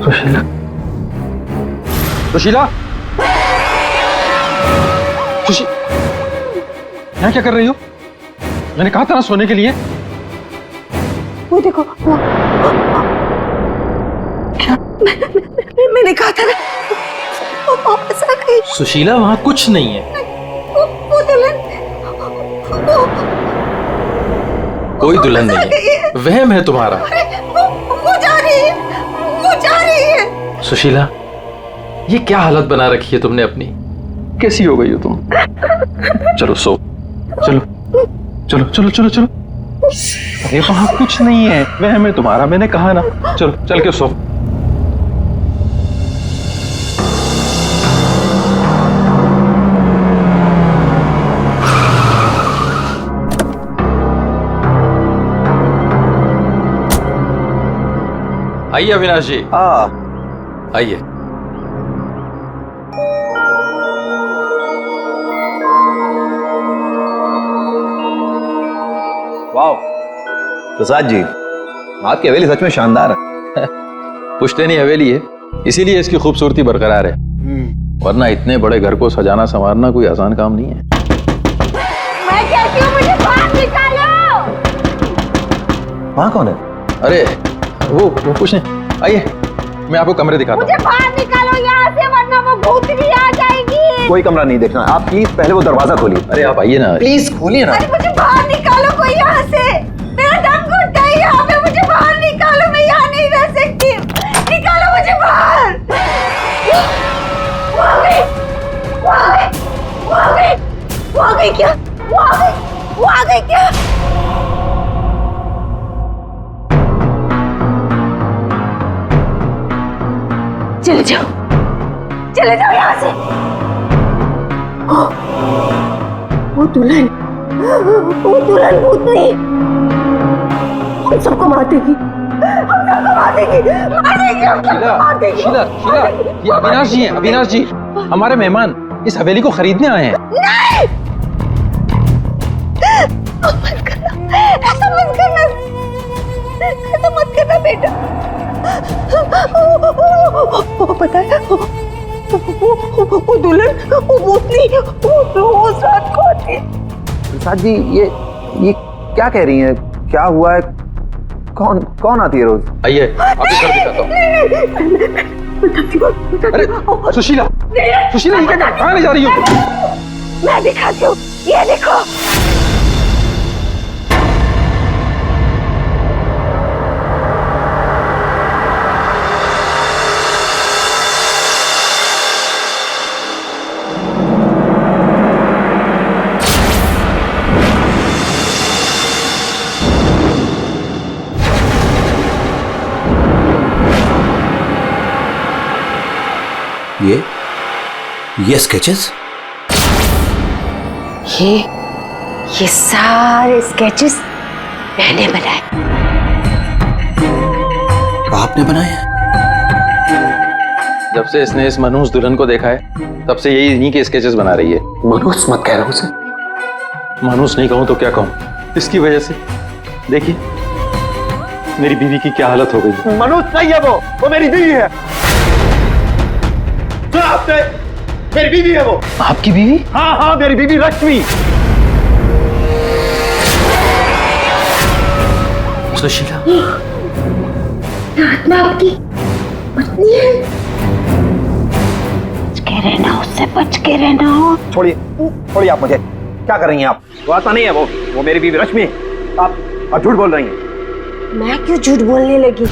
सुशीला, सुशीला, यहाँ क्या कर रही हो? मैंने कहा था ना सोने के लिए। वो देखो वो क्या मैंने कहा था ना, वो वापस आ गई। सुशीला, वहां कुछ नहीं है। वो दुल्हन, कोई दुल्हन नहीं है, वहम है तुम्हारा। वो जा रही है, वो जा रही है। सुशीला, ये क्या हालत बना रखी है तुमने अपनी? कैसी हो गई हो तुम? चलो सो, चलो चलो चलो चलो चलो। अरे वहां कुछ नहीं है, वहम है तुम्हारा, मैंने कहा ना। चलो चल के सो। आइए अविनाश जी, आइए। वाह प्रसाद जी, आपकी हवेली सच में शानदार है। पुश्तैनी हवेली है, इसीलिए इसकी खूबसूरती बरकरार है, वरना इतने बड़े घर को सजाना संवारना कोई आसान काम नहीं है। मैं कहती हूँ मुझे बाहर निकालो। वहाँ कौन है? अरे वो कुछ नहीं, आइए मैं आपको कमरे दिखाता हूँ। मुझे बाहर निकालो यहाँ से, वरना वो भूतनी आ जाएगी। कोई कमरा नहीं देखना, आप प्लीज पहले वो दरवाजा खोलिए। अरे आप आइए ना, प्लीज खोलिए ना। अरे मुझे बाहर निकालो कोई यहाँ से, मेरा दम घुटता है यहाँ पे। मुझे बाहर निकालो, मैं यहाँ नहीं रह सकती। निकालो मुझे बाहर। वो आ गई, वो आ गई, वो आ गई, वो आ गई क्या? वो आ गई, वो आ गई क्या? चले जाओ, चले जाओ यहाँ से। वो दुल्हन भूतनी हम सबको मार देगी, हम सबको मार देगी, मार देगी, हम सबको मार देगी। शीला, शीला, ये अविनाश जी हैं, अविनाश जी, हमारे मेहमान इस हवेली को खरीदने आए हैं। नहीं, मत करना, ऐसा मत करना, ऐसा मत करना बेटा। वो पता है, वो दुल्हन, वो भूतनी, वो रोज रात को आती है। प्रसाद जी, ये क्या कह रही हैं? क्या हुआ है? कौन आती है रोज? आइए आपको घर दिखाता हूँ। अरे सुशीला, सुशीला, ये क्या, कहाँ ले जा रही हो? मैं दिखाती हूँ, ये देखो। ये स्केचेस? ये सारे स्केचेस मैंने बनाए। आपने बनाए हैं? जब से इसने इस मनहूस दुल्हन को देखा है, तब से यही इन्हीं के स्केचेस बना रही है। मनहूस मत कह रहा हूं उसे। मनहूस नहीं कहूं तो क्या कहूं? इसकी वजह से देखिए मेरी बीवी की क्या हालत हो गई। मनहूस नहीं है वो मेरी बीवी है। मेरी बीवी है वो। आपकी बीवी? हाँ, मेरी बीवी रश्मि। सुशीला, आत्मा आपकी पत्नी है। बच के रहना, उससे बच के रहना। छोड़िए आप मुझे। क्या कर रही हैं आप? वो आत्मा नहीं है वो मेरी बीवी रश्मि है। आप झूठ बोल रही हैं। मैं क्यों झूठ बोलने लगी?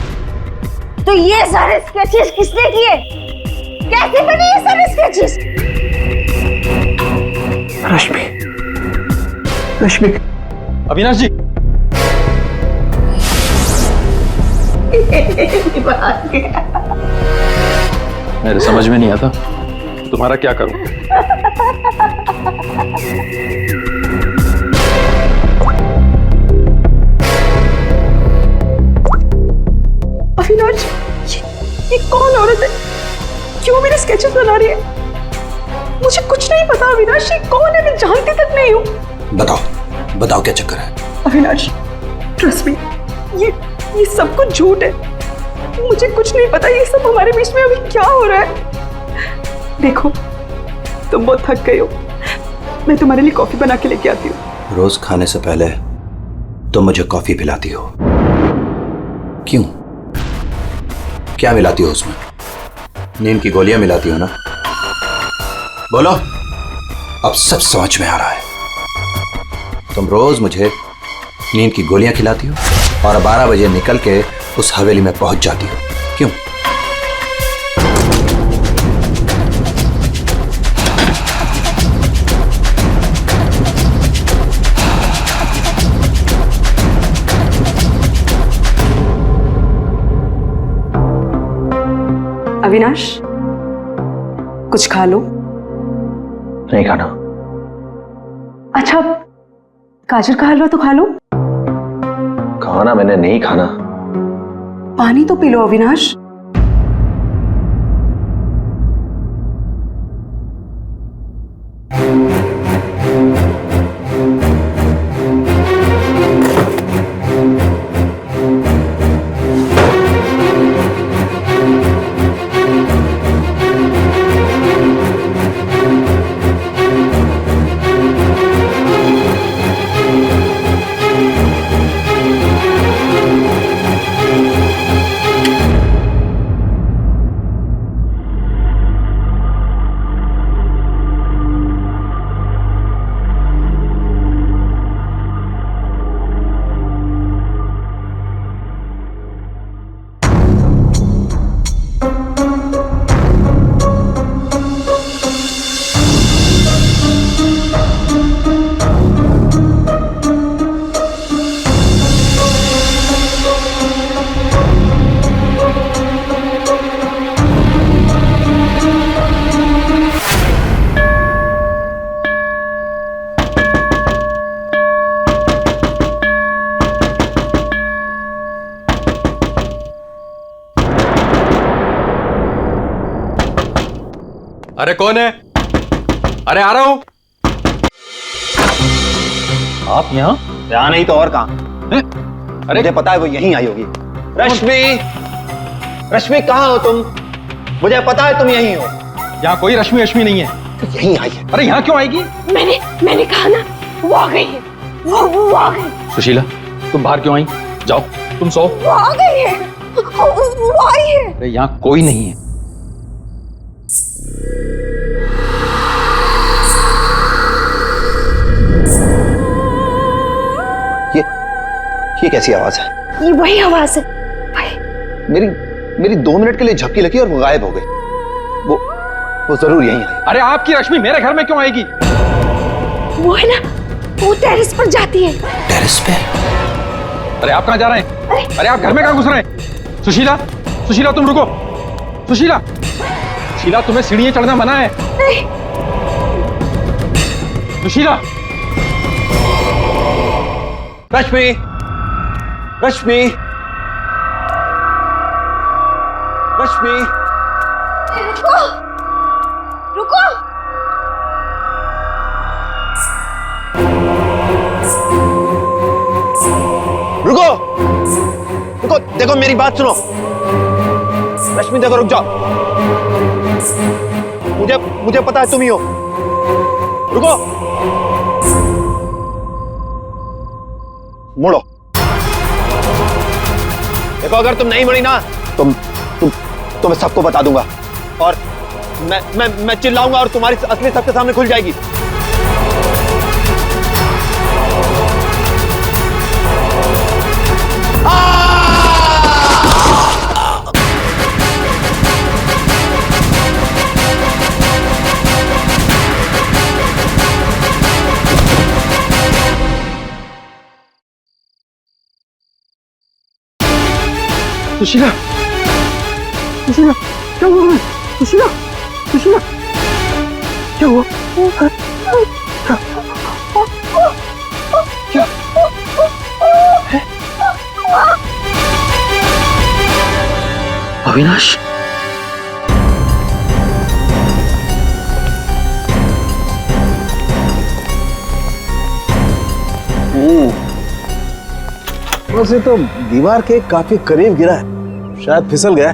तो ये सारे स्केचेस किसने किए? कैसे बने ये सारे स्केचेस? रश्मि। अविनाश जी, मेरे समझ में नहीं आता तुम्हारा क्या करूं। अविनाश, ये कौन औरत है? क्यों मेरे स्केचेस बना रही है? मुझे कुछ नहीं पता अविनाश, ये कौन है? मैं जानती तक नहीं हूँ। बताओ क्या चक्कर है? अविनाश, ट्रस्ट मी, ये सब कुछ झूठ है। मुझे कुछ नहीं पता ये सब हमारे बीच में अभी क्या हो रहा है। देखो तुम बहुत थक गए हो, मैं तुम्हारे लिए कॉफी बना के लेके आती हूँ। रोज खाने से पहले तुम मुझे कॉफी पिलाती हो, क्यों? क्या मिलाती हो उसमें? नींद की गोलियां मिलाती हो ना? बोलो, अब सब समझ में आ रहा है। तुम रोज मुझे नींद की गोलियां खिलाती हो और 12 बजे निकल के उस हवेली में पहुंच जाती हो, क्यों? अविनाश, कुछ खा लो। नहीं खाना। अच्छा, गाजर का हलवा तो खा लो। खाना मैंने नहीं खाना। पानी तो पी लो अविनाश। अरे कौन है? अरे आ रहा हूं। आप यहाँ नहीं तो और कहां? अरे मुझे पता है वो यहीं आई होगी। रश्मि, रश्मि कहाँ हो तुम? मुझे पता है तुम यहीं हो। यहाँ कोई रश्मि रश्मि नहीं है। यहीं आई है। अरे यहाँ क्यों आएगी? मैंने कहा ना, वो आ गई है। वो आ गई। सुशीला, तुम बाहर क्यों आई? जाओ तुम सो। वो आ गई है। वो आई है। अरे यहाँ कोई नहीं है। ये कैसी आवाज है? ये वही आवाज है। वही। मेरी 2 मिनट के लिए झपकी लगी और वो गायब हो गई। वो जरूर यहीं आई। अरे आपकी रश्मि मेरे घर में क्यों आएगी? वो है ना, वो टेरेस पर जाती है। टेरेस पे? अरे आप कहाँ जा रहे हैं? अरे आप घर में कहाँ घुस रहे हैं? सुशीला, सुशीला तुम रुको। सुशीला, सुशीला तुम्हें सीढ़ियां चढ़ना मना है। नहीं। सुशीला। रश्मि, रश्मि, रश्मि, रुको, रुको। रुको, रुको, देखो मेरी बात सुनो। रश्मि देखो, रुक जाओ। मुझे पता है तुम ही हो। रुको, मुड़ो। देखो अगर तुम नहीं मुड़ी ना तो मैं सबको बता दूंगा और मैं चिल्लाऊंगा और तुम्हारी असली सबके सामने खुल जाएगी। सुशीला, सुशीला, क्या हुआ? सुशीला, सुशीला, क्या हुआ? क्या? अविनाश, वैसे तो दीवार के काफी करीब गिरा है, शायद फिसल गया।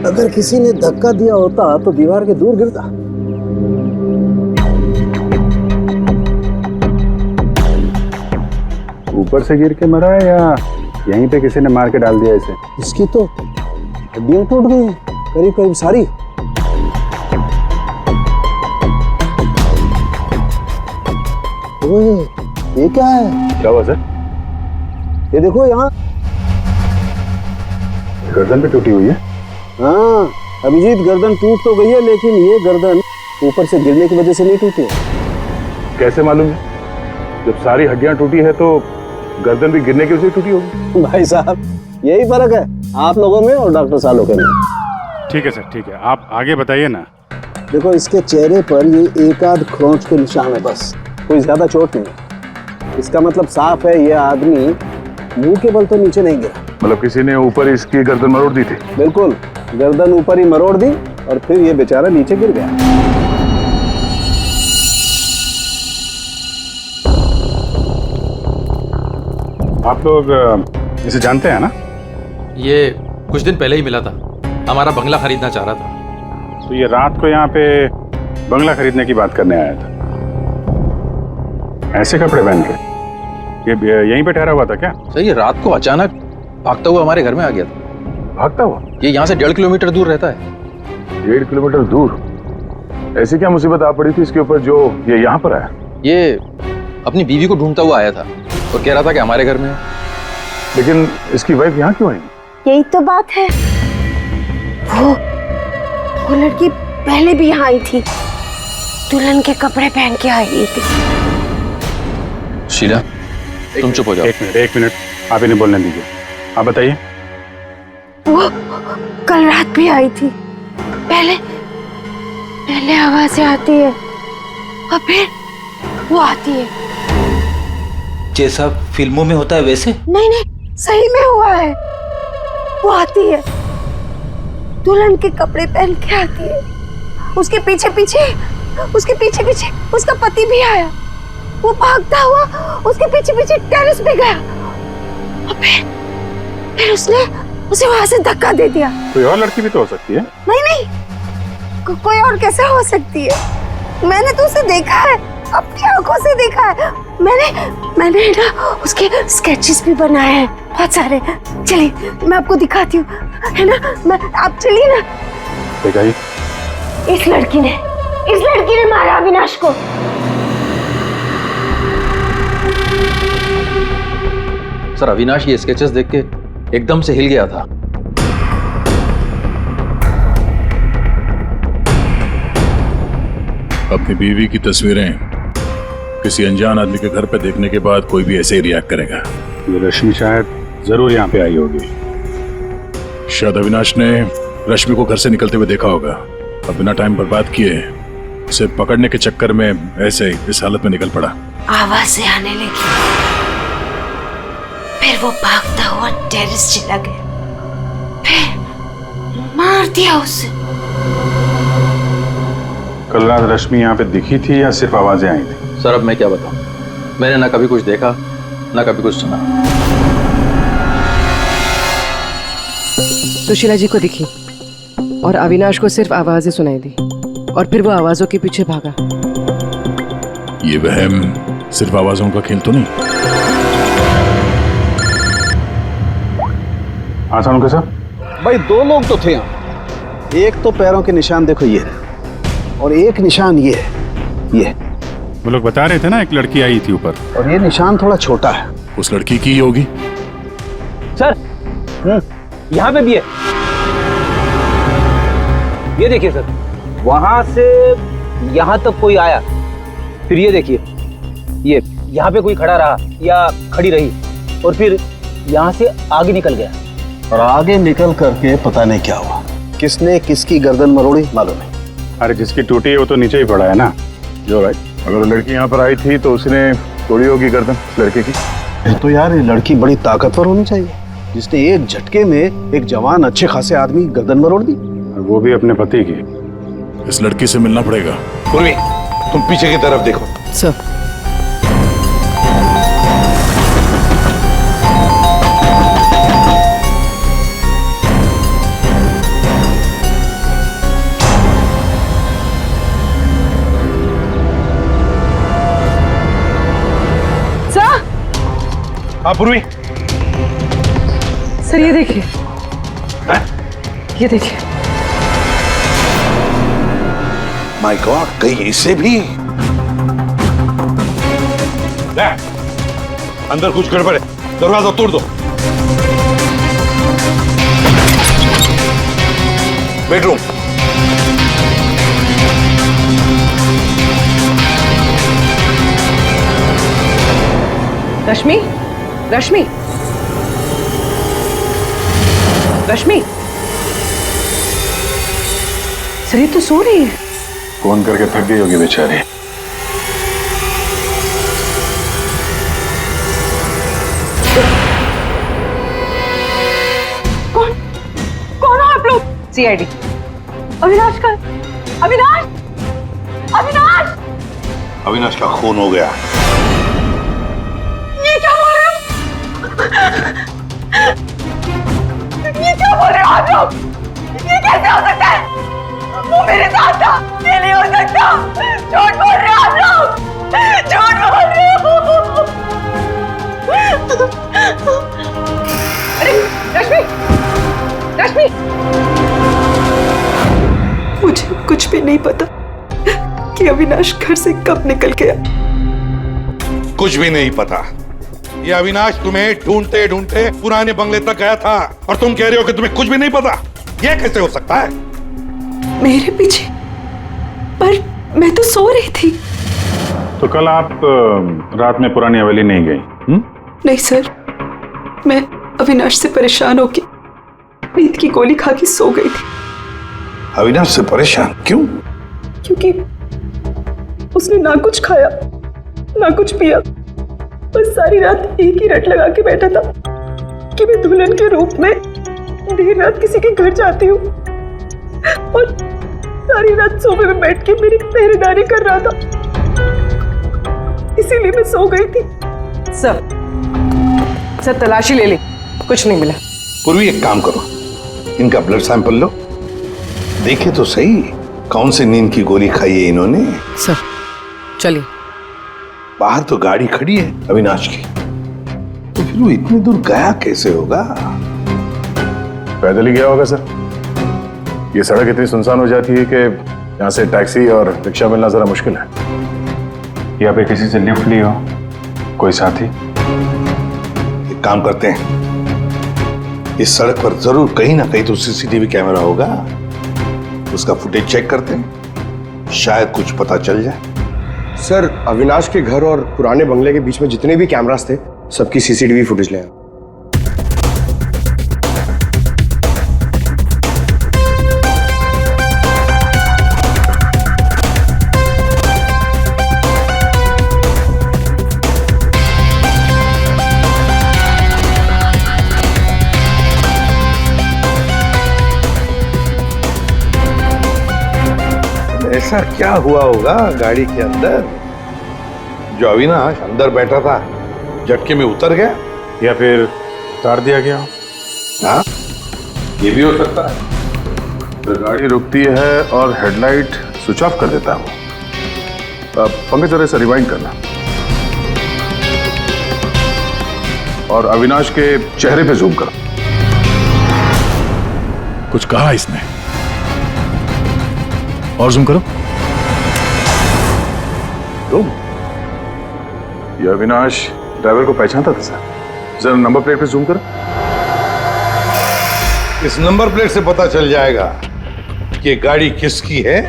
अगर किसी ने धक्का दिया होता तो दीवार के दूर गिरता। ऊपर से गिर के मरा है या यहीं पे किसी ने मार के डाल दिया इसे? इसकी तो हड्डियां टूट गई हैं, करीब करीब सारी। ओए, ये क्या है? क्या हुआ सर? ये देखो यहाँ। गर्दन पे टूटी हुई है। हाँ अभिजीत, गर्दन टूट तो गई है लेकिन ये गर्दन ऊपर से गिरने की वजह से नहीं टूटी है। कैसे मालूम है? जब सारी हड्डियां टूटी है तो गर्दन भी गिरने की वजह से टूटी होगी। भाई साहब, यही फर्क है आप लोगों में और डॉक्टर सालों के में। ठीक है सर, ठीक है, आप आगे बताइए ना। देखो इसके चेहरे पर ये एक आध खरोंच के निशान है, बस कोई ज्यादा चोट नहीं है। इसका मतलब साफ है ये आदमी मुंह के बल तो नीचे नहीं गिरा। मतलब किसी ने ऊपर इसकी गर्दन मरोड़ दी थी? बिल्कुल, गर्दन ऊपर ही मरोड़ दी और फिर ये बेचारा नीचे गिर गया। आप लोग इसे जानते हैं ना? ये कुछ दिन पहले ही मिला था, हमारा बंगला खरीदना चाह रहा था। तो ये रात को यहाँ पे बंगला खरीदने की बात करने आया था। ऐसे कपड़े पहन के ये यहीं पे ठहरा हुआ था क्या? सर ये रात को अचानक भागता हुआ हमारे घर में आ गया था। भागता हुआ? ये यहाँ से 1.5 किलोमीटर दूर रहता है। 1.5 किलोमीटर दूर? ऐसी क्या मुसीबत आ पड़ी थी इसके ऊपर जो ये यहाँ पर आया? ये अपनी बीवी को ढूंढता हुआ आया था और कह रहा था कि हमारे घर में है। लेकिन इसकी वाइफ यहाँ क्यों आएगी? यही तो बात है। वो लड़की पहले भी यहाँ आई थी, दुल्हन के कपड़े पहन के आई थी। शीला तुम चुप हो जाओ। एक मिनट, आप इन्हें बोलने दीजिए। आप बताइए। वो कल रात भी आई थी। पहले आवाजें आती है और फिर वो आती है। जैसा फिल्मों में होता है वैसे? नहीं, सही में हुआ है। वो आती है, दुल्हन के कपड़े पहन के आती है। उसके पीछे पीछे उसका पति भी आया। वो भागता हुआ उसके पीछे पीछे टेरेस पे गया और फिर उसने उसे वहां से धक्का दे दिया। कोई और लड़की भी तो हो सकती है। नहीं, कोई और कैसे हो सकती है? मैंने तो उसे देखा है, अपनी आंखों से देखा है। मैंने ना उसके स्केचेस भी बनाए हैं बहुत सारे। चलिए मैं आपको दिखाती हूँ, है ना? आप चलिए ना। दिखाइए। इस लड़की ने मारा अविनाश को। सर अविनाश ये स्केचेस देख के एकदम से हिल गया था। अपनी बीवी की तस्वीरें किसी अनजान आदमी के घर पे देखने के बाद कोई भी ऐसे ही रिएक्ट करेगा। ये रश्मि शायद जरूर यहाँ पे आई होगी। शायद अविनाश ने रश्मि को घर से निकलते हुए देखा होगा और बिना टाइम बर्बाद किए उसे पकड़ने के चक्कर में ऐसे इस हालत में निकल पड़ा। आवाजें आने लगी, फिर वो भागता हुआ टेरेस चला गया, फिर मार दिया उसे। कल रात रश्मि यहाँ पे दिखी थी या सिर्फ आवाजें आई थी? सर अब मैं क्या बताऊं, मैंने ना कभी कुछ देखा ना कभी कुछ सुना। सुशीला जी को दिखी और अविनाश को सिर्फ आवाजें सुनाई दी और फिर वो आवाजों के पीछे भागा। ये वहम सिर्फ आवाजों का खेल तो नहीं? हाँ सानुका साहब। भाई 2 लोग तो थे यहाँ। एक तो पैरों के निशान देखो ये है और एक निशान ये है, ये। वो लोग बता रहे थे ना एक लड़की आई थी ऊपर, और ये निशान थोड़ा छोटा है। उस लड़की की ही होगी। सर यहाँ पे भी है। ये देखिए सर, वहां से यहाँ तक कोई आया, फिर ये देखिए, ये यहाँ पे कोई खड़ा रहा या खड़ी रही और फिर यहाँ से आगे निकल गया। और आगे निकल करके पता नहीं क्या हुआ, किसने किसकी गर्दन मरोड़ी मालूम नहीं। अरे जिसकी टूटी है वो तो नीचे ही पड़ा है ना। जो राइट, अगर वो लड़की यहाँ पर आई थी तो उसने तोड़ी होगी गर्दन लड़के की। तो यार ये लड़की बड़ी ताकतवर होनी चाहिए जिसने एक झटके में एक जवान अच्छे खासे आदमी गर्दन मरोड़ दी, वो भी अपने पति की। इस लड़की से मिलना पड़ेगा। पूर्वी, तुम पीछे की तरफ देखो। सर हाँ पूर्वी, सर ये देखिए, ये देखिए। माय गॉड, कहीं इससे भी ले, अंदर कुछ गड़बड़ है, दरवाजा तोड़ दो। बेडरूम, रश्मि, रश्मि, रश्मि, सर ये तो सो रही है। फोन करके थक गई होगी बेचारी। कौन हो आप लोग? सीआईडी। अविनाश का, अविनाश, अविनाश, अविनाश का खून हो गया। ये क्या बोल रहे हो? ये क्या बोल रहे हो आप लोग? ये कैसे हो सकता है? वो मेरे साथ था, ये नहीं हो सकता। झूठ बोल रहे हो आप लोग, झूठ बोल रहे हो। अरे रश्मि, रश्मि, मुझे कुछ भी नहीं पता कि अविनाश घर से कब निकल गया। कुछ भी नहीं पता। ये अविनाश तुम्हें ढूंढते ढूंढते पुराने बंगले तक गया था और तुम कह रहे हो कि तुम्हें कुछ भी नहीं पता। ये कैसे हो सकता है? मेरे पीछे? पर मैं तो सो रही थी। तो कल आप रात में पुरानी हवेली नहीं गई? नहीं सर, मैं अविनाश से परेशान होके नींद की गोली खा के सो गई थी। अविनाश से परेशान क्यों? क्योंकि उसने ना कुछ खाया ना कुछ पिया, बस सारी रात एक ही रट लगा के बैठा था कि मैं दुल्हन के रूप में देर रात किसी के घर जाती हूँ, और सारी रात सोफे में बैठ के मेरी पहरेदारी कर रहा था। इसीलिए मैं सो गई थी। सर तलाशी ले ली, कुछ नहीं मिला। पूर्वी एक काम करो, इनका ब्लड सैंपल लो, देखे तो सही कौन सी नींद की गोली खाई है इन्होंने। सर चलिए। बाहर तो गाड़ी खड़ी है अविनाश की, तो फिर वो इतनी दूर गया कैसे होगा? पैदल ही गया होगा सर। ये सड़क इतनी सुनसान हो जाती है कि यहाँ से टैक्सी और रिक्शा मिलना जरा मुश्किल है। या पे किसी से लिफ्ट ली हो, कोई साथी? एक काम करते हैं, इस सड़क पर जरूर कहीं ना कहीं तो सीसीटीवी कैमरा होगा, उसका फुटेज चेक करते हैं, शायद कुछ पता चल जाए। सर, अविनाश के घर और पुराने बंगले के बीच में जितने भी कैमरास थे, सबकी सीसीटीवी फुटेज ले आए। ऐसा क्या हुआ होगा गाड़ी के अंदर जो अविनाश अंदर बैठा था झटके में उतर गया, या फिर उतार दिया गया। हाँ, ये भी हो सकता है। तो गाड़ी रुकती है और हेडलाइट स्विच ऑफ कर देता है वो। पंकज जरा से रिवाइंड करना और अविनाश के चेहरे पे जूम करो। कुछ कहा इसने? और जूम करो। तुम ये अविनाश ड्राइवर को पहचानता था सर? जरा नंबर प्लेट पे जूम करो। इस नंबर प्लेट से पता चल जाएगा कि ये गाड़ी किसकी है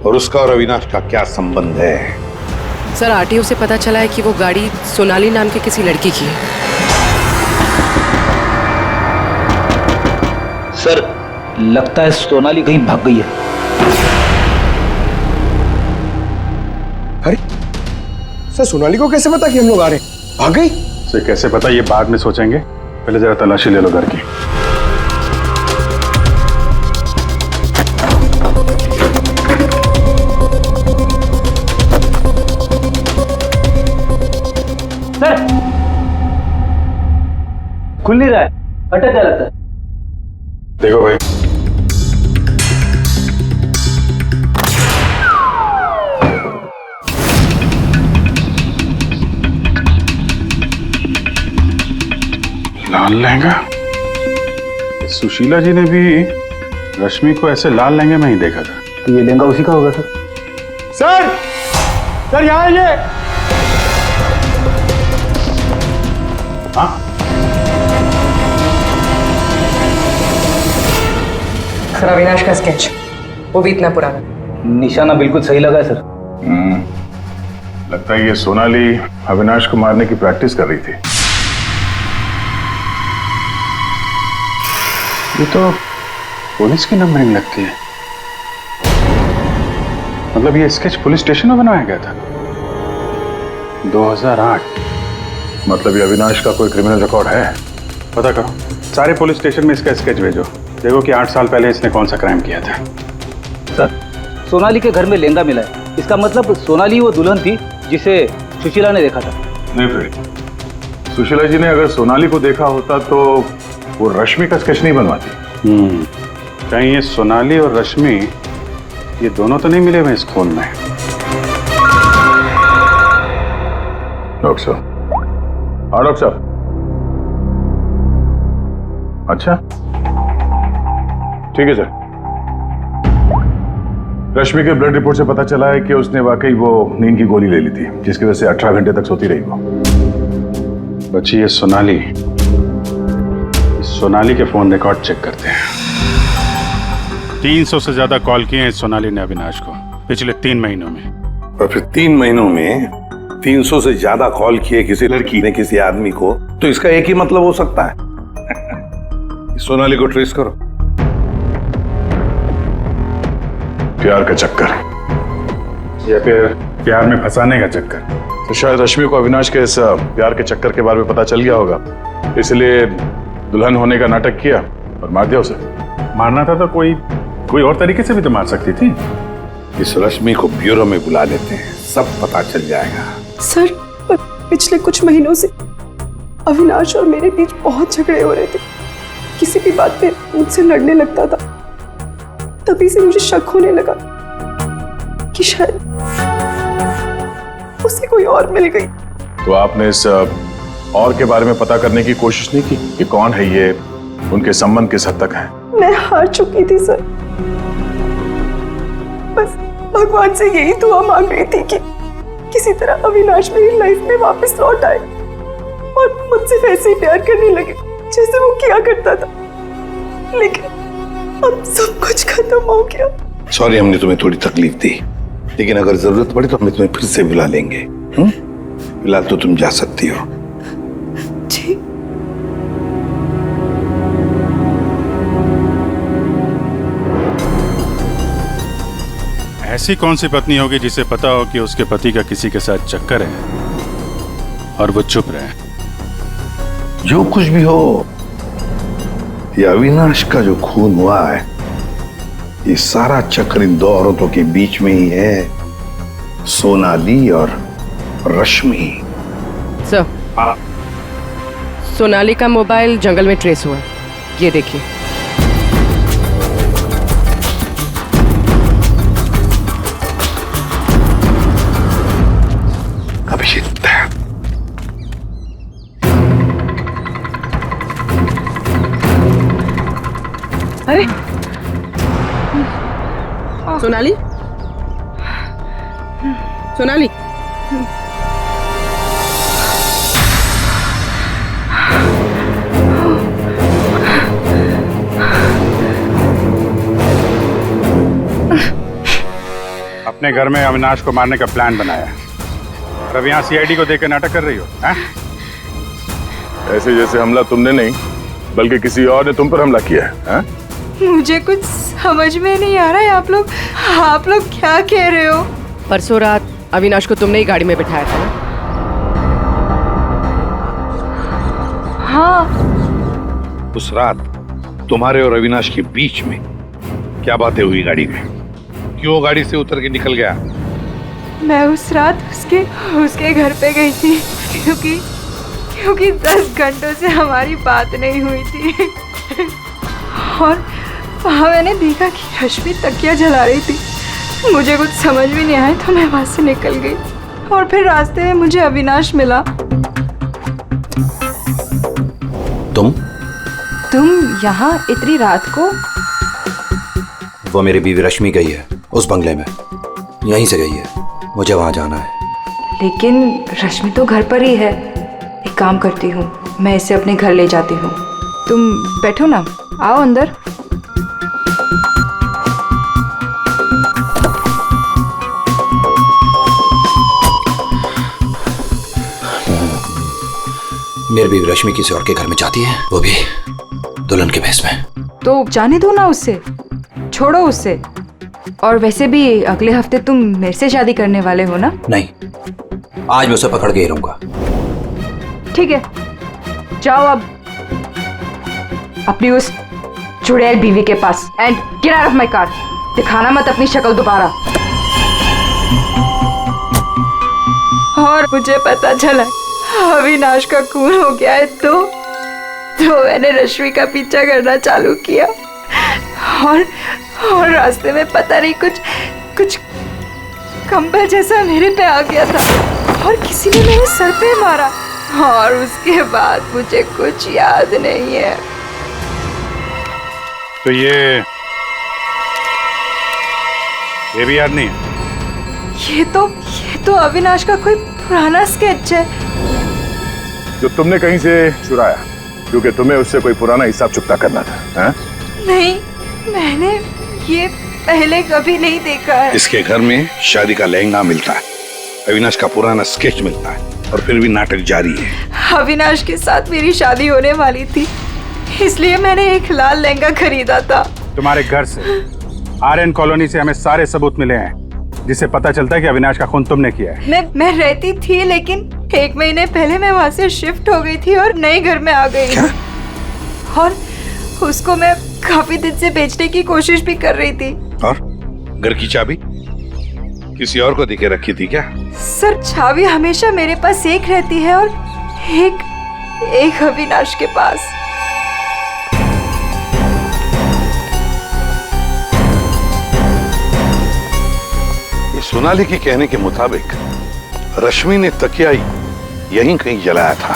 और उसका और अविनाश का क्या संबंध है। सर आरटीओ से पता चला है कि वो गाड़ी सोनाली नाम की किसी लड़की की है। सर लगता है सोनाली कहीं भाग गई है। अरे सर, सोनाली को कैसे पता कि हम लोग आ रहे हैं? भाग गई? सर कैसे पता, ये बाद में सोचेंगे, पहले जरा तलाशी ले लो घर की। सर खुल नहीं रहा है, अटक जा लगता है। देखो भाई, लाल लहंगा? सुशीला जी ने भी रश्मि को ऐसे लाल लहंगे में ही देखा था। तो ये लहंगा उसी का होगा सर। सर, सर यहाँ आइए। हाँ, सर अविनाश का स्केच, वो भी इतना पुराना। निशाना बिल्कुल सही लगा है सर। लगता है ये सोनाली अविनाश को मारने की प्रैक्टिस कर रही थी। ये तो पुलिस की नंबरिंग लगती है। मतलब ये स्केच पुलिस स्टेशन में बनाया गया था 2008। मतलब ये अविनाश का कोई क्रिमिनल रिकॉर्ड है। पता करो, सारे पुलिस स्टेशन में इसका स्केच भेजो। देखो कि 8 साल पहले इसने कौन सा क्राइम किया था। सर, सोनाली के घर में लहंगा मिला है, इसका मतलब सोनाली वो दुल्हन थी जिसे सुशीला ने देखा था। नहीं फिर सुशीला जी ने अगर सोनाली को देखा होता तो वो रश्मि का स्केच नहीं बनवाती। कहीं ये सोनाली और रश्मि ये दोनों तो नहीं मिले हुए इस खून में। डॉक्टर साहब। हाँ डॉक्टर साहब। अच्छा ठीक है सर। रश्मि के ब्लड रिपोर्ट से पता चला है कि उसने वाकई वो नींद की गोली ले ली थी, जिसकी वजह से 18 घंटे तक सोती रही वो। बच्ची ये सोनाली के फोन रिकॉर्ड चेक करते हैं। 300 से ज्यादा कॉल किए हैं सोनाली ने अविनाश को पिछले 3 महीनों में। और फिर 3 महीनों में 300 से ज्यादा कॉल किए किसी लड़की ने किसी आदमी को, तो इसका एक ही मतलब हो सकता है। सोनाली को ट्रेस करो। प्यार का चक्कर या फिर प्यार में फंसाने का चक्कर। तो शायद रश्मि को अविनाश के इस प्यार के चक्कर के बारे में पता चल गया होगा, इसलिए दुल्हन होने का नाटक किया और मार दिया उसे। मारना था तो कोई और तरीके से भी तो मार सकती थी। इस रश्मि को ब्यूरो में बुला लेते हैं, सब पता चल जाएगा। सर, पिछले कुछ महीनों से अविनाश और मेरे बीच बहुत झगड़े हो रहे थे। किसी भी बात पे मुझसे लड़ने लगता था। तभी से मुझे शक होने लगा कि शायद उसे कोई और मिल गई। तो आपने इस और के बारे में पता करने की कोशिश नहीं की कि कौन है ये, उनके संबंध किस हद तक है? मैं हार चुकी थी सर। बस भगवान से यही दुआ मांग रही थी कि किसी तरह अविनाश मेरी लाइफ में वापस लौट आए और मुझसे वैसे ही प्यार करने लगे जैसे वो किया करता था। लेकिन अब सब कुछ खत्म हो गया। सॉरी, हमने तुम्हें थोड़ी तकलीफ दी, लेकिन अगर जरूरत पड़े तो हम तुम्हें फिर से बुला लेंगे। फिलहाल तो तुम जा सकती हो। जी। ऐसी कौन सी पत्नी होगी जिसे पता हो कि उसके पति का किसी के साथ चक्कर है और वो चुप रहे? जो कुछ भी हो, ये अविनाश का जो खून हुआ है, ये सारा चक्कर इन 2 औरतों के बीच में ही है, सोनाली और रश्मि। सर, सोनाली का मोबाइल जंगल में ट्रेस हुआ, ये देखिए। अभिषेक, अरे सोनाली, सोनाली, अपने घर में अविनाश को मारने का प्लान बनाया और अब यहाँ सीआईडी को देकर नाटक कर रही हो है? ऐसे जैसे हमला तुमने नहीं बल्कि किसी और ने तुम पर हमला किया है? मुझे कुछ समझ में नहीं आ रहा है। आप लोग क्या कह रहे हो? परसों रात अविनाश को तुमने ही गाड़ी में बिठाया था ना? हाँ। उस रात तुम्हारे और अविनाश के बीच में क्या बातें हुई गाड़ी में? क्यों गाड़ी से उतर के निकल गया? मैं उस रात उसके घर पे गई थी क्योंकि 10 घंटों से हमारी बात नहीं हुई थी और वहाँ मैंने देखा कि रश्मि तकिया जला रही थी। मुझे कुछ समझ भी नहीं आया तो मैं वहाँ से निकल गई और फिर रास्ते में मुझे अविनाश मिला। तुम तुम यहाँ इतनी रात को? वो मेरी बीवी रश्मि गई है उस बंगले में, यहीं से गई है, मुझे वहां जाना है। लेकिन रश्मि तो घर पर ही है। एक काम करती हूँ, मैं इसे अपने घर ले जाती हूँ। तुम बैठो ना, आओ अंदर। मेरी बीवी रश्मि किसी और के घर में जाती है, वो भी दुल्हन के भेष में। तो जाने दो ना उससे, छोड़ो उससे। और वैसे भी अगले हफ्ते तुम मेरे से शादी करने वाले हो ना? नहीं, आज मैं उसे पकड़ के ही रहूंगा। ठीक है, जाओ अब अपनी उस चुड़ैल बीवी के पास and get out of my car. दिखाना मत अपनी शक्ल दोबारा। और मुझे पता चला अविनाश का खून हो गया है तो मैंने रश्मि का पीछा करना चालू किया और रास्ते में पता नहीं कुछ कंबल जैसा मेरे पे आ गया था और किसी ने मेरे सर पे मारा और उसके बाद मुझे कुछ याद नहीं है। तो ये भी याद नहीं है? ये तो अविनाश का कोई पुराना स्केच है जो तुमने कहीं से चुराया, क्योंकि तुम्हें उससे कोई पुराना हिसाब चुकता करना था, हैं? नहीं, मैंने ये पहले कभी नहीं देखा है। इसके घर में शादी का लहंगा मिलता है, अविनाश का पुराना स्केच मिलता है और फिर भी नाटक जारी है। अविनाश के साथ मेरी शादी होने वाली थी, इसलिए मैंने एक लाल लहंगा खरीदा था। तुम्हारे घर से आर्यन कॉलोनी से हमें सारे सबूत मिले हैं जिससे पता चलता है कि अविनाश का खून तुमने किया है। मैं रहती थी, लेकिन 1 महीने पहले मैं वहाँ से शिफ्ट हो गई थी और नए घर में आ गई। और उसको मैं काफी दिन से बेचने की कोशिश भी कर रही थी। और घर की चाबी किसी और को देके रखी थी क्या? सर, चाबी हमेशा मेरे पास एक रहती है और एक अविनाश के पास। सोनाली के कहने के मुताबिक रश्मि ने तकिया यहीं कहीं जलाया था।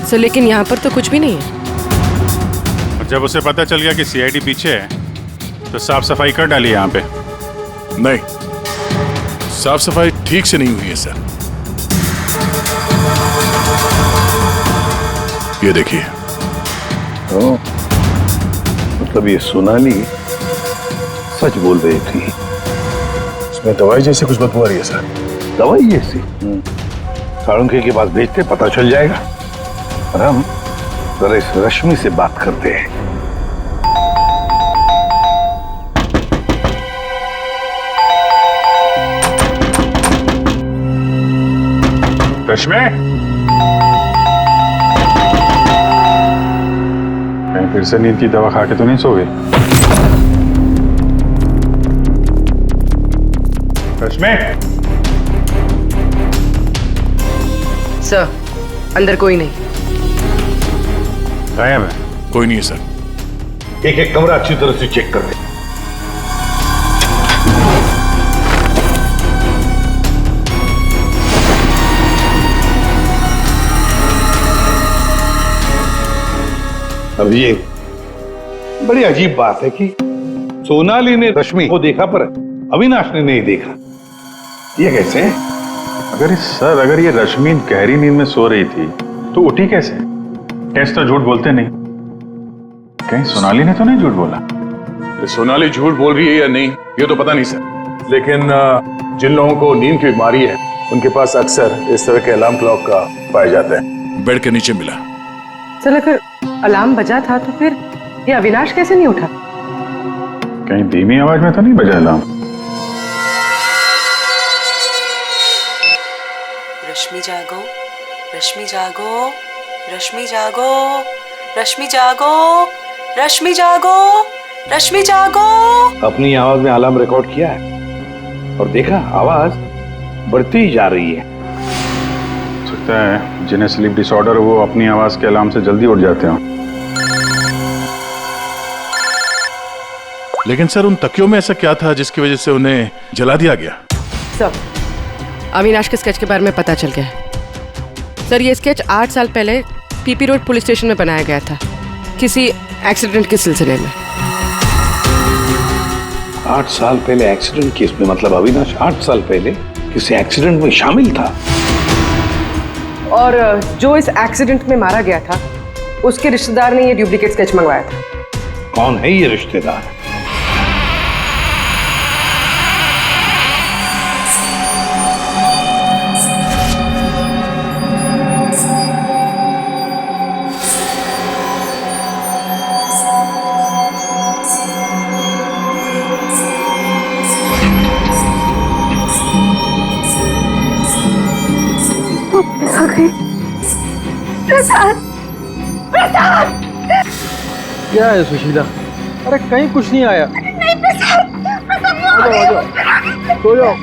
सर, लेकिन यहाँ पर तो कुछ भी नहीं है। जब उसे पता चल गया कि सीआईडी पीछे है तो साफ सफाई कर डाली यहाँ पे। नहीं, साफ सफाई ठीक से नहीं हुई है सर। ये देखिए। मतलब ये सोनाली सच बोल रही थी। इसमें दवाई जैसी कुछ बदबू आ रही है सर। दवाई जैसी? साळुंखे के पास भेजते, पता चल जाएगा। और हम जरा इस रश्मि से बात करते हैं। रश्मि, कहीं फिर से नींद की दवा खा के तो नहीं सो गई? रश्मि! सर, अंदर कोई नहीं। गायब है? कोई नहीं है सर। एक एक कमरा अच्छी तरह से चेक कर दे। अब ये बड़ी अजीब बात है कि सोनाली ने रश्मि को देखा पर अविनाश ने नहीं देखा। ये कैसे? अगर ये रश्मि गहरी नींद में सो रही थी तो उठी कैसे? टेस्ट तो झूठ बोलते नहीं। कहीं सोनाली ने तो नहीं झूठ बोला? सोनाली झूठ बोल रही है या नहीं ये तो पता नहीं सर, लेकिन जिन लोगों को नींद की बीमारी है उनके पास अक्सर इस तरह के अलार्म क्लॉक का पाया जाता है। बेड के नीचे मिला। सर, अगर अलार्म बजा था तो फिर ये अविनाश कैसे नहीं उठा? कहीं धीमी आवाज में तो नहीं बजा अलार्म? रश्मि जागो, रश्मि जागो, रश्मि जागो, रश्मि जागो, रश्मि जागो, रश्मि जागो। अपनी आवाज में अलार्म रिकॉर्ड किया है और देखा आवाज बढ़ती ही जा रही है। सकता है जिन्हें स्लीप डिसऑर्डर वो अपनी आवाज के अलार्म से जल्दी उठ जाते हो। लेकिन सर, उन तकियों में ऐसा क्या था जिसकी वजह से उन्हें जला दिया गया? सर, अविनाश के स्केच के बारे में पता चल गया है। सर ये स्केच 8 साल पहले पीपी रोड पुलिस स्टेशन में बनाया गया था, किसी एक्सीडेंट के सिलसिले में। 8 साल पहले एक्सीडेंट केस में, मतलब अविनाश 8 साल पहले किसी एक्सीडेंट में शामिल था। और जो इस एक्सीडेंट में मारा गया था उसके रिश्तेदार ने ये डुप्लीकेट स्केच मंगवाया था। कौन है ये रिश्तेदार? प्रसाद, प्रसाद, क्या है सुशीला? अरे कहीं कुछ नहीं आया। नहीं प्रसाद, प्रसाद सो जाओ।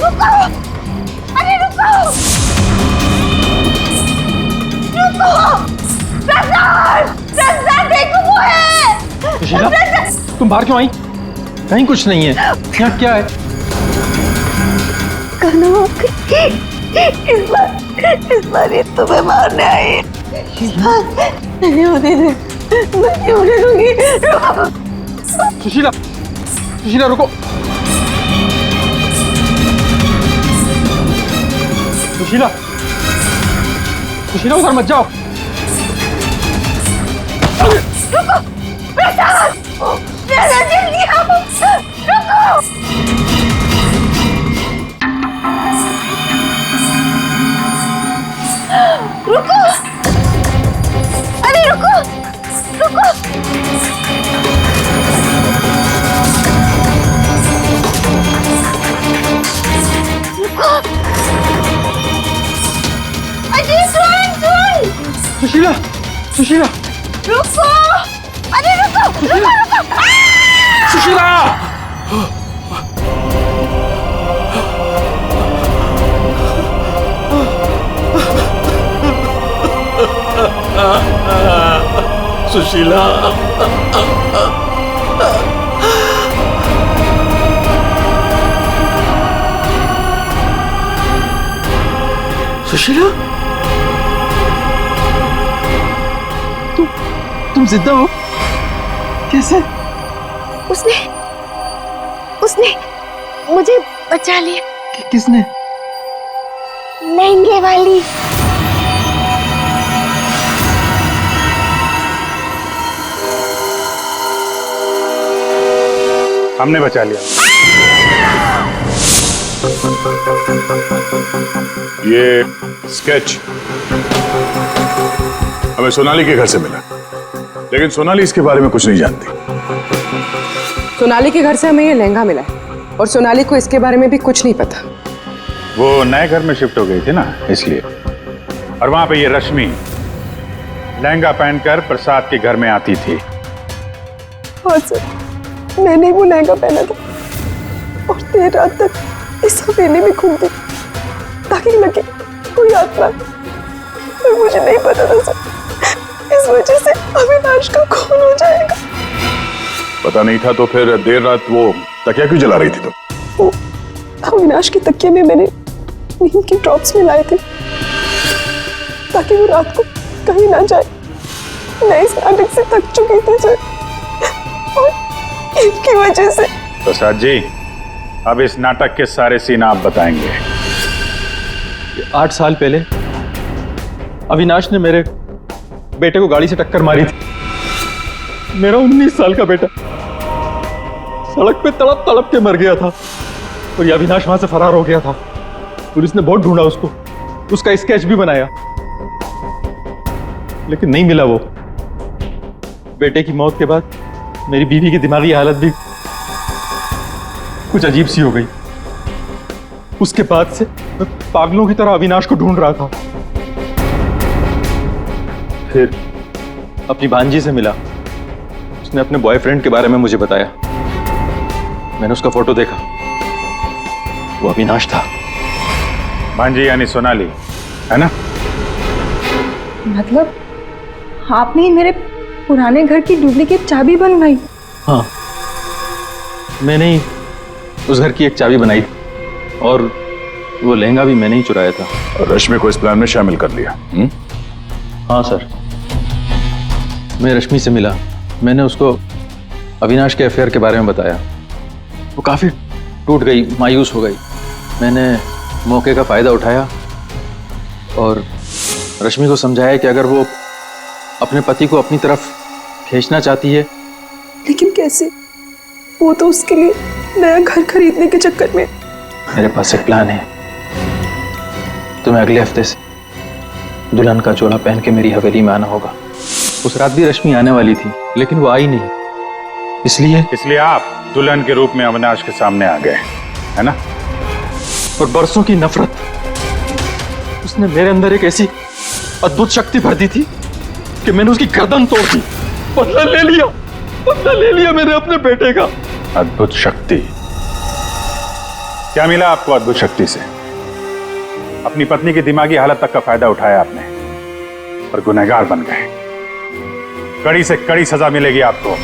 रुको, अरे रुको, रुको, प्रसाद, प्रसाद देखो वो है। सुशीला, तुम बाहर क्यों आई? कहीं कुछ नहीं है। यहाँ क्या है? इस बार ये तुम्हें मारने आई। नहीं होने दे, नहीं होने दूंगी। सुशीला, सुशीला रुको। सुशीला, सुशीला उधर मत जाओ। रुको, प्रसाद, प्रसाद जल्दी आओ, रुको। रुको, अरे रुको, रुको। रुको, अजय सुन, सुन। सुशीला, सुशीला, रुको, अरे रुको, रुको, रुको। सुशीला! सुशीला, सुशीला, तुम जिंदा हो? कैसे? उसने मुझे बचा लिया। किसने? लहंगे वाली। हमने बचा लिया। ये स्केच हमें सोनाली के घर से मिला, लेकिन सोनाली इसके बारे में कुछ नहीं जानती। सोनाली के घर से हमें ये लहंगा मिला है और सोनाली को इसके बारे में भी कुछ नहीं पता। वो नए घर में शिफ्ट हो गई थी ना, इसलिए। और वहां पे ये रश्मि लहंगा पहनकर प्रसाद के घर में आती थी। हाँ सर, मैंने वो लहंगा पहना था और देर रात तक इस हवेली में घूमती ताकि लगे कोई आत्मा, पर मुझे नहीं पता था सर, इस वजह से अविनाश का खून हो जाएगा। पता नहीं था तो फिर देर रात वो तकिया क्यों जला रही थी तुम? वो अविनाश के तकिए में मैंने नींद की ड्रॉप्स मिलाए थे ताकि वो रात को कहीं ना जाए। मैं इस नाटक से थक चुकी थी सर, और इनकी वजह से। प्रसाद जी, अब इस नाटक के सारे सीन आप बताएंगे। 8 साल पहले अविनाश ने मेरे बेटे को गाड़ी से टक्कर मारी थी। मेरा 19 साल का बेटा सड़क पे तड़प तड़प के मर गया था और ये अविनाश वहां से फरार हो गया था। पुलिस ने बहुत ढूंढा उसको, उसका स्केच भी बनाया, लेकिन नहीं मिला वो। बेटे की मौत के बाद मेरी बीवी की दिमागी हालत भी कुछ अजीब सी हो गई। उसके बाद से मैं पागलों की तरह अविनाश को ढूंढ रहा था। फिर अपनी भांजी से मिला, उसने अपने बॉयफ्रेंड के बारे में मुझे बताया। मैंने उसका फोटो देखा, वो अविनाश था। भांजी यानी सोनाली, है ना? मतलब आपने मेरे पुराने घर की डुप्लीकेट चाबी बनवाई? हाँ, मैंने ही उस घर की एक चाबी बनाई और वो लहंगा भी मैंने ही चुराया था। और रश्मि को इस प्लान में शामिल कर लिया। हाँ सर, मैं रश्मि से मिला, मैंने उसको अविनाश के अफेयर के बारे में बताया। वो काफ़ी टूट गई, मायूस हो गई। मैंने मौके का फ़ायदा उठाया और रश्मि को समझाया कि अगर वो अपने पति को अपनी तरफ खींचना चाहती है। लेकिन कैसे? वो तो उसके लिए नया घर खरीदने के चक्कर में। मेरे पास एक प्लान है। तुम्हें अगले हफ्ते से दुल्हन का चोला पहन के मेरी हवेली में आना होगा। उस रात भी रश्मि आने वाली थी, लेकिन वो आई नहीं। इसलिए आप दुल्हन के रूप में अविनाश के सामने आ गए, है ना? और बरसों की नफरत, उसने मेरे अंदर एक ऐसी अद्भुत शक्ति भर दी थी कि मैंने उसकी गर्दन तोड़ दी। बदला ले लिया मैंने अपने बेटे का। अद्भुत शक्ति? क्या मिला आपको अद्भुत शक्ति से? अपनी पत्नी की दिमागी हालत तक का फायदा उठाया आपने और गुनहगार बन गए। कड़ी से कड़ी सजा मिलेगी आपको।